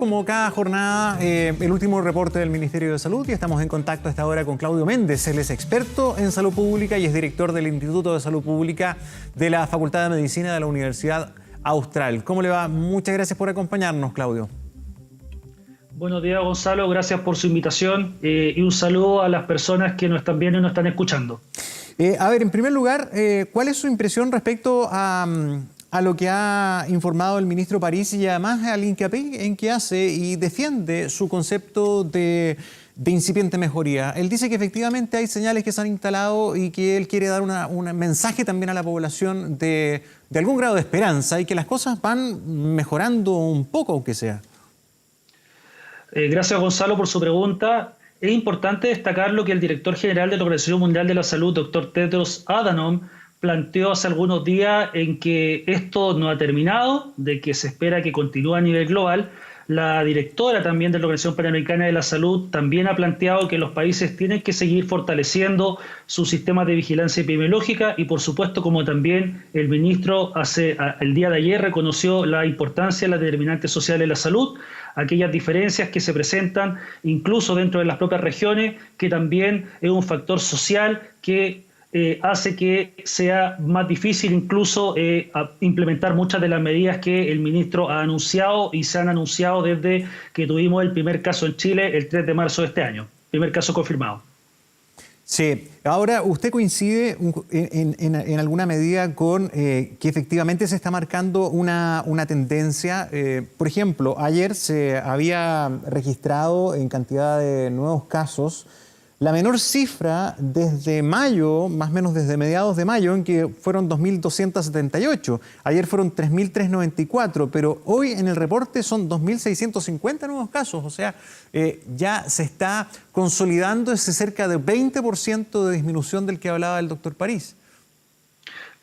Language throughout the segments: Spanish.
Como cada jornada, el último reporte del Ministerio de Salud y estamos en contacto a esta hora con Claudio Méndez. Él es experto en salud pública y es director del Instituto de Salud Pública de la Facultad de Medicina de la Universidad Austral. ¿Cómo le va? Muchas gracias por acompañarnos, Claudio. Buenos días, Gonzalo. Gracias por su invitación y un saludo a las personas que nos están viendo y nos están escuchando. En primer lugar, ¿cuál es su impresión respecto a lo que ha informado el ministro París y además al hincapié en que hace y defiende su concepto de incipiente mejoría? Él dice que efectivamente hay señales que se han instalado y que él quiere dar un mensaje también a la población de algún grado de esperanza y que las cosas van mejorando un poco, aunque sea. Gracias, Gonzalo, por su pregunta. Es importante destacar lo que el director general de la Organización Mundial de la Salud, doctor Tedros Adhanom, planteó hace algunos días en que esto no ha terminado, de que se espera que continúe a nivel global. La directora también de la Organización Panamericana de la Salud también ha planteado que los países tienen que seguir fortaleciendo sus sistemas de vigilancia epidemiológica y, por supuesto, como también el ministro el día de ayer reconoció la importancia de las determinantes sociales de la salud, aquellas diferencias que se presentan incluso dentro de las propias regiones, que también es un factor social que hace que sea más difícil incluso implementar muchas de las medidas que el ministro ha anunciado y se han anunciado desde que tuvimos el primer caso en Chile el 3 de marzo de este año, primer caso confirmado. Sí, ahora usted coincide en alguna medida con que efectivamente se está marcando una tendencia. Por ejemplo, ayer se había registrado en cantidad de nuevos casos la menor cifra desde mayo, más o menos desde mediados de mayo, en que fueron 2.278. Ayer fueron 3.394, pero hoy en el reporte son 2.650 nuevos casos. O sea, ya se está consolidando ese cerca de 20% de disminución del que hablaba el doctor París.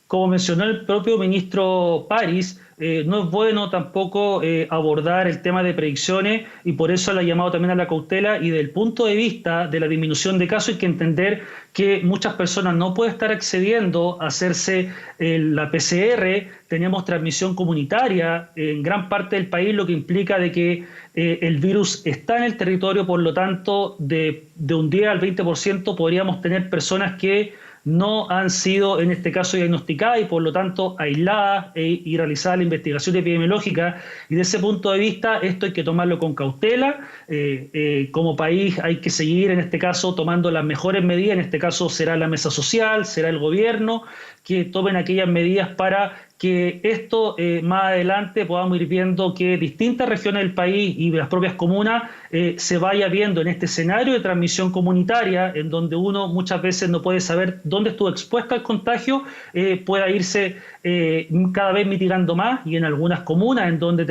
Como mencionó el propio ministro París, no es bueno tampoco abordar el tema de predicciones y por eso le ha llamado también a la cautela, y desde el punto de vista de la disminución de casos hay que entender que muchas personas no pueden estar accediendo a hacerse la PCR. Tenemos transmisión comunitaria en gran parte del país, lo que implica de que el virus está en el territorio, por lo tanto de un 10 al 20% podríamos tener personas que no han sido en este caso diagnosticadas y por lo tanto aisladas y realizada la investigación epidemiológica, y de ese punto de vista esto hay que tomarlo con cautela. Como país hay que seguir en este caso tomando las mejores medidas, en este caso será la mesa social, será el gobierno que tomen aquellas medidas para que esto más adelante podamos ir viendo que distintas regiones del país y las propias comunas se vaya viendo en este escenario de transmisión comunitaria, en donde uno muchas veces no puede saber dónde estuvo expuesto al contagio, pueda irse cada vez mitigando más, y en algunas comunas en donde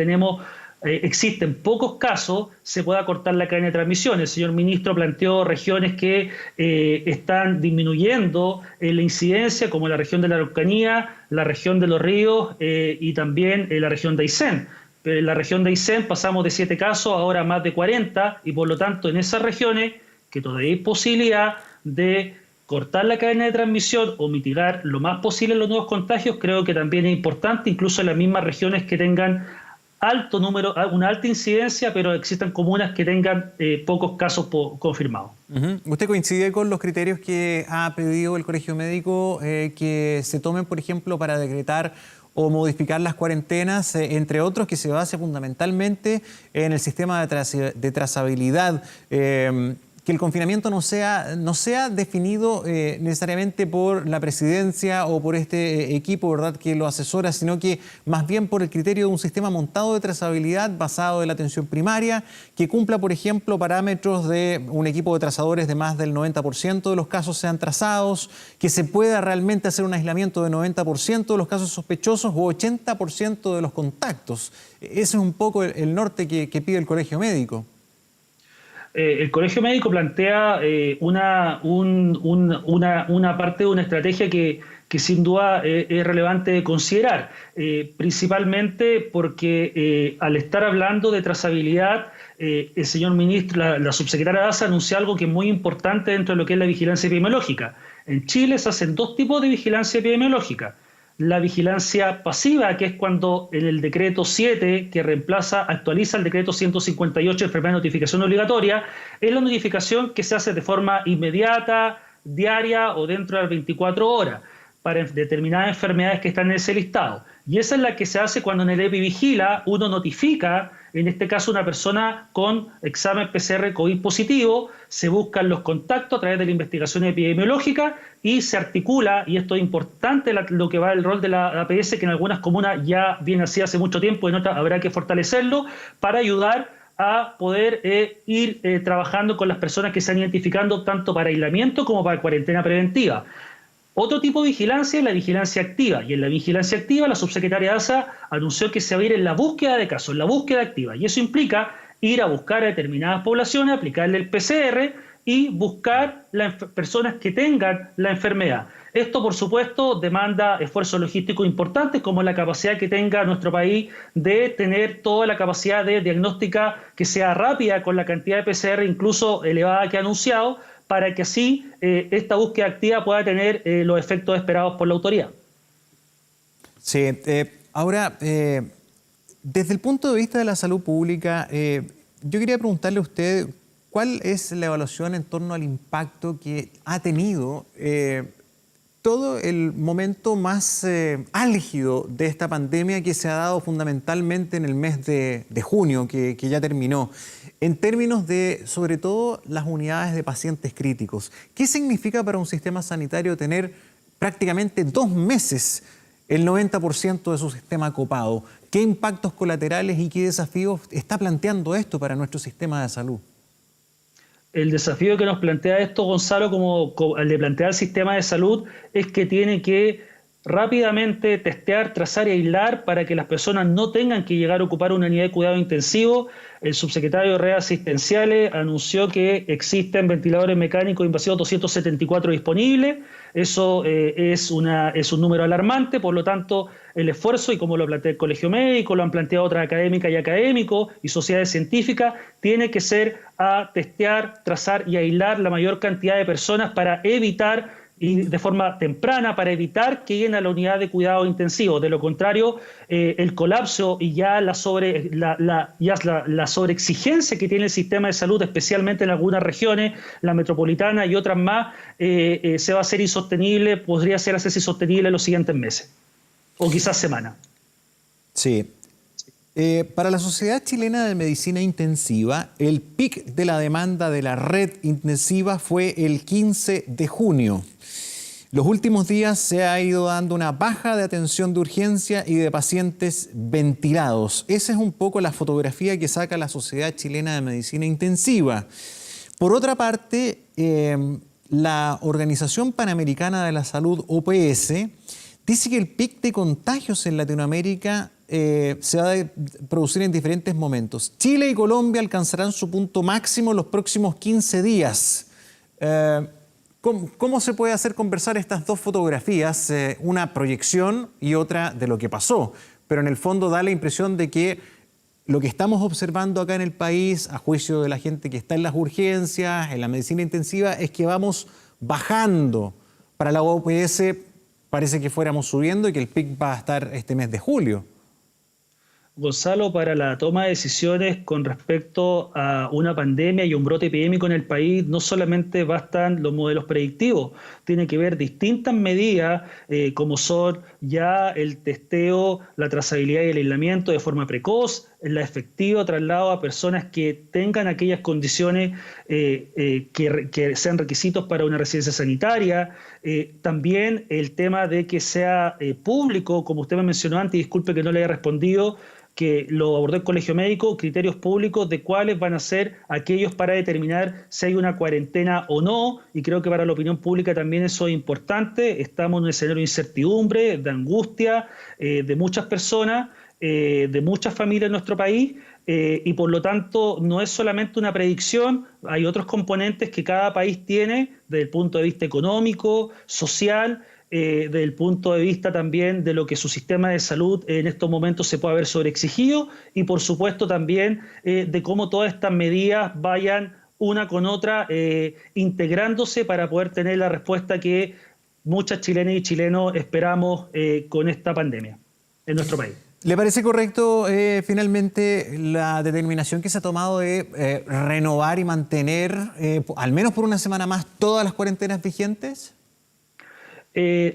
existen pocos casos, se pueda cortar la cadena de transmisión. El señor ministro planteó regiones que están disminuyendo la incidencia, como la región de la Araucanía, la región de Los Ríos y también la región de Aysén. En la región de Aysén pasamos de 7 casos ahora a más de 40, y por lo tanto en esas regiones que todavía hay posibilidad de cortar la cadena de transmisión o mitigar lo más posible los nuevos contagios, creo que también es importante, incluso en las mismas regiones que tengan alto número, una alta incidencia, pero existan comunas que tengan pocos casos confirmados. ¿Usted coincide con los criterios que ha pedido el Colegio Médico que se tomen, por ejemplo, para decretar o modificar las cuarentenas, entre otros, que se base fundamentalmente en el sistema de trazabilidad? Que el confinamiento no sea definido necesariamente por la presidencia o por este equipo, ¿verdad?, que lo asesora, sino que más bien por el criterio de un sistema montado de trazabilidad basado en la atención primaria, que cumpla, por ejemplo, parámetros de un equipo de trazadores de más del 90% de los casos sean trazados, que se pueda realmente hacer un aislamiento de 90% de los casos sospechosos o 80% de los contactos. Ese es un poco el norte que pide el Colegio Médico. El Colegio Médico plantea una parte de una estrategia que sin duda es relevante de considerar, principalmente porque al estar hablando de trazabilidad, el señor ministro, la subsecretaria Daza anunció algo que es muy importante dentro de lo que es la vigilancia epidemiológica. En Chile se hacen dos tipos de vigilancia epidemiológica. la vigilancia pasiva, que es cuando en el decreto 7, que actualiza el decreto 158, enfermedad de notificación obligatoria, es la notificación que se hace de forma inmediata, diaria o dentro de las 24 horas para determinadas enfermedades que están en ese listado. Y esa es la que se hace cuando en el EPI Vigila uno notifica, en este caso una persona con examen PCR COVID positivo, se buscan los contactos a través de la investigación epidemiológica y se articula, y esto es importante lo que va el rol de la APS, que en algunas comunas ya viene así hace mucho tiempo y en otras habrá que fortalecerlo, para ayudar a poder ir trabajando con las personas que se han identificado tanto para aislamiento como para cuarentena preventiva. Otro tipo de vigilancia es la vigilancia activa, y en la vigilancia activa la subsecretaria ASA anunció que se va a ir en la búsqueda de casos, en la búsqueda activa, y eso implica ir a buscar a determinadas poblaciones, aplicarle el PCR y buscar las personas que tengan la enfermedad. Esto, por supuesto, demanda esfuerzos logísticos importantes, como la capacidad que tenga nuestro país de tener toda la capacidad de diagnóstica que sea rápida, con la cantidad de PCR incluso elevada que ha anunciado, para que así esta búsqueda activa pueda tener los efectos esperados por la autoridad. Sí, ahora, desde el punto de vista de la salud pública, yo quería preguntarle a usted cuál es la evaluación en torno al impacto que ha tenido todo el momento más álgido de esta pandemia, que se ha dado fundamentalmente en el mes de junio, que ya terminó, en términos de, sobre todo, las unidades de pacientes críticos. ¿Qué significa para un sistema sanitario tener prácticamente 2 meses el 90% de su sistema copado? ¿Qué impactos colaterales y qué desafíos está planteando esto para nuestro sistema de salud? El desafío que nos plantea esto, Gonzalo, como el de plantear el sistema de salud, es que tiene que rápidamente testear, trazar y aislar para que las personas no tengan que llegar a ocupar una unidad de cuidado intensivo. El subsecretario de Redes Asistenciales anunció que existen ventiladores mecánicos invasivos 274 disponibles. Eso es un número alarmante, por lo tanto, el esfuerzo, y como lo plantea el Colegio Médico, lo han planteado otras académicas y académicos y sociedades científicas, tiene que ser a testear, trazar y aislar la mayor cantidad de personas para evitar, y de forma temprana, para evitar que lleguen a la unidad de cuidado intensivo. De lo contrario, el colapso y ya la sobreexigencia que tiene el sistema de salud, especialmente en algunas regiones, la metropolitana y otras más, se va a hacer insostenible, podría hacerse insostenible en los siguientes meses, o quizás semanas. Sí. Para la Sociedad Chilena de Medicina Intensiva, el pic de la demanda de la red intensiva fue el 15 de junio. Los últimos días se ha ido dando una baja de atención de urgencia y de pacientes ventilados. Esa es un poco la fotografía que saca la Sociedad Chilena de Medicina Intensiva. Por otra parte, la Organización Panamericana de la Salud, OPS, dice que el pic de contagios en Latinoamérica se va a producir en diferentes momentos. Chile y Colombia alcanzarán su punto máximo en los próximos 15 días. ¿Cómo se puede hacer conversar estas dos fotografías? Una proyección y otra de lo que pasó. Pero en el fondo da la impresión de que lo que estamos observando acá en el país, a juicio de la gente que está en las urgencias, en la medicina intensiva, es que vamos bajando. Para la OPS parece que fuéramos subiendo y que el pic va a estar este mes de julio. Gonzalo, para la toma de decisiones con respecto a una pandemia y un brote epidémico en el país, no solamente bastan los modelos predictivos, tiene que ver distintas medidas como son ya el testeo, la trazabilidad y el aislamiento de forma precoz, el efectivo traslado a personas que tengan aquellas condiciones que sean requisitos para una residencia sanitaria, también el tema de que sea público, como usted me mencionó antes, y disculpe que no le haya respondido, que lo abordó el Colegio Médico, criterios públicos de cuáles van a ser aquellos para determinar si hay una cuarentena o no, y creo que para la opinión pública también eso es importante. Estamos en un escenario de incertidumbre, de angustia, de muchas personas, de muchas familias en nuestro país, y por lo tanto no es solamente una predicción, hay otros componentes que cada país tiene desde el punto de vista económico, social, desde el punto de vista también de lo que su sistema de salud en estos momentos se puede ver sobreexigido, y por supuesto también de cómo todas estas medidas vayan una con otra integrándose para poder tener la respuesta que muchas chilenas y chilenos esperamos con esta pandemia en nuestro país. ¿Le parece correcto finalmente la determinación que se ha tomado de renovar y mantener, al menos por una semana más, todas las cuarentenas vigentes?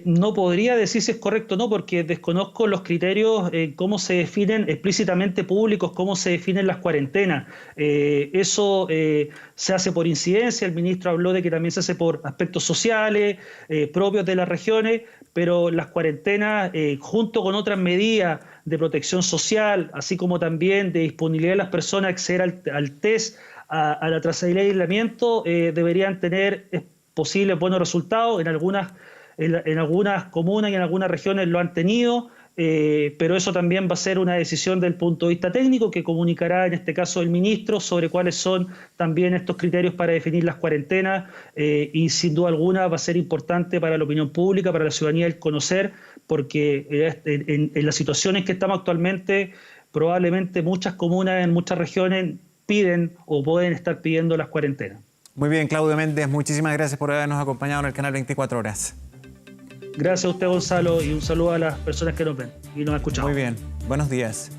No podría decir si es correcto o no, porque desconozco los criterios, cómo se definen explícitamente públicos, cómo se definen las cuarentenas. Eso se hace por incidencia, el ministro habló de que también se hace por aspectos sociales, propios de las regiones, pero las cuarentenas, junto con otras medidas de protección social, así como también de disponibilidad de las personas a acceder al test, a la trazabilidad y aislamiento, deberían tener posibles buenos resultados. En algunas comunas y en algunas regiones lo han tenido, pero eso también va a ser una decisión del punto de vista técnico que comunicará en este caso el ministro sobre cuáles son también estos criterios para definir las cuarentenas, y sin duda alguna va a ser importante para la opinión pública, para la ciudadanía el conocer, porque en las situaciones que estamos actualmente probablemente muchas comunas en muchas regiones piden o pueden estar pidiendo las cuarentenas. Muy bien, Claudio Méndez, muchísimas gracias por habernos acompañado en el canal 24 Horas. Gracias a usted, Gonzalo, y un saludo a las personas que nos ven y nos han escuchado. Muy bien, buenos días.